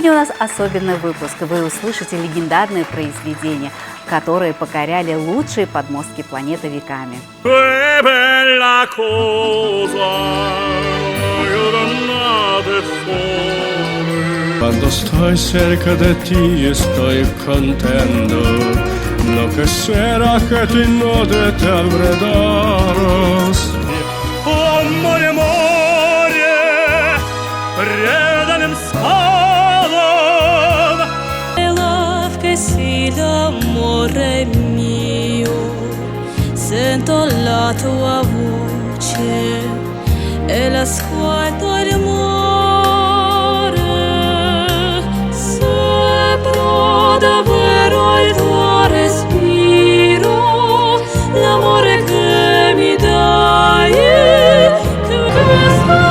Сегодня у нас особенный выпуск. Вы услышите легендарные произведения, которые покоряли лучшие подмостки планеты веками. Quando estoy cerca de ti estoy contento. No quisiera que tú no te alrededores. Oh, море, море, преданным скалам. Love che si l'amore mio, sento la tua voce e l'ascolto il mare. Sembra davvero il tuo respiro, l'amore che mi dai, che sta